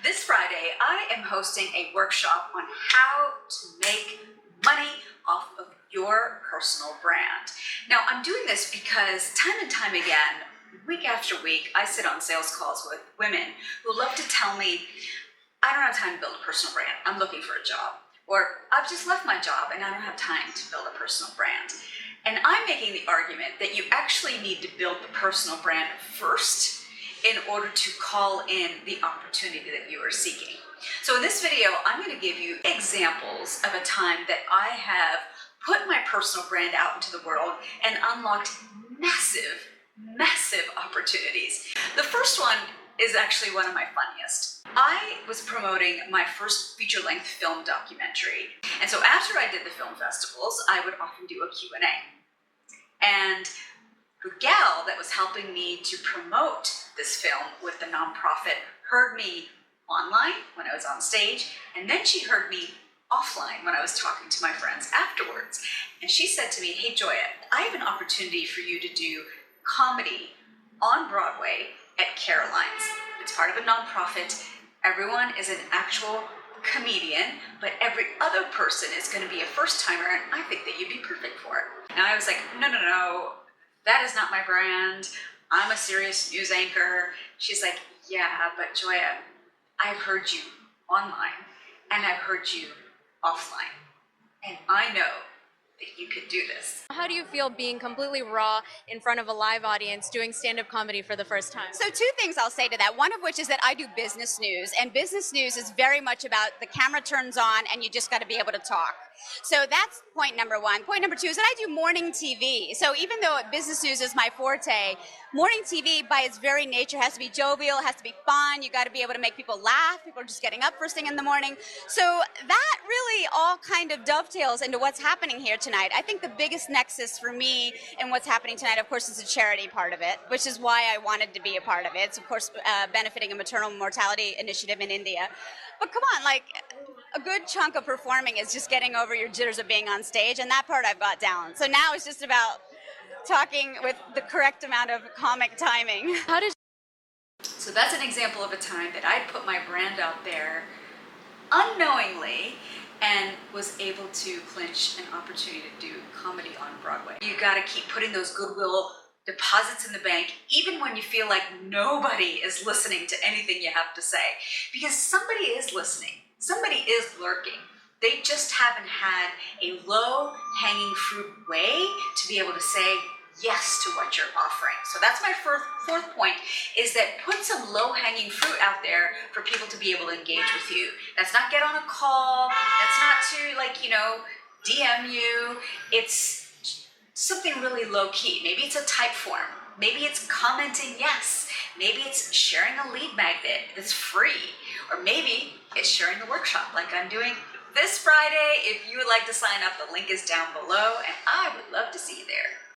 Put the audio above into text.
This Friday, I am hosting a workshop on how to make money off of your personal brand. Now, I'm doing this because time and time again, week after week, I sit on sales calls with women who love to tell me, I don't have time to build a personal brand. I'm looking for a job. Or I've just left my job and I don't have time to build a personal brand. And I'm making the argument that you actually need to build the personal brand first in order to call in the opportunity that you are seeking. So in this video, I'm going to give you examples of a time that I have put my personal brand out into the world and unlocked massive, massive opportunities. The first one is actually one of my funniest. I was promoting my first feature-length film documentary. And so after I did the film festivals, I would often do a Q&A. And the gal that was helping me to promote this film with the nonprofit heard me online when I was on stage, and then she heard me offline when I was talking to my friends afterwards. And she said to me, "Hey Joya, I have an opportunity for you to do comedy on Broadway at Caroline's. It's part of a nonprofit. Everyone is an actual comedian, but every other person is going to be a first-timer, and I think that you'd be perfect for it." And I was like, no, that is not my brand. I'm a serious news anchor. She's like, "Yeah, but Joya, I've heard you online and I've heard you offline, and I know that you could do this." How do you feel being completely raw in front of a live audience doing stand-up comedy for the first time? So two things I'll say to that. One of which is that I do business news, and business news is very much about the camera turns on and you just got to be able to talk. So that's point number one. Point number two is that I do morning TV. So even though business news is my forte, morning TV by its very nature has to be jovial, has to be fun. You got to be able to make people laugh. People are just getting up first thing in the morning. So that really all kind of dovetails into what's happening here tonight. I think the biggest nexus for me and what's happening tonight, of course, is the charity part of it, which is why I wanted to be a part of it. It's, of course, benefiting a maternal mortality initiative in India. But come on, like, a good chunk of performing is just getting over your jitters of being on stage, and that part I've got down. So now it's just about talking with the correct amount of comic timing. So that's an example of a time that I put my brand out there unknowingly and was able to clinch an opportunity to do comedy on Broadway. You gotta keep putting those goodwill deposits in the bank, even when you feel like nobody is listening to anything you have to say. Because somebody is listening, somebody is lurking. They just haven't had a low-hanging fruit way to be able to say yes to what you're offering. So that's my fourth point, is that put some low-hanging fruit out there for people to be able to engage with you. That's not get on a call, that's not to, like, DM you. It's something really low-key. Maybe it's a type form. Maybe it's commenting yes. Maybe it's sharing a lead magnet that's free. Or maybe it's sharing the workshop like I'm doing this Friday. If you would like to sign up, the link is down below, and I would love to see you there.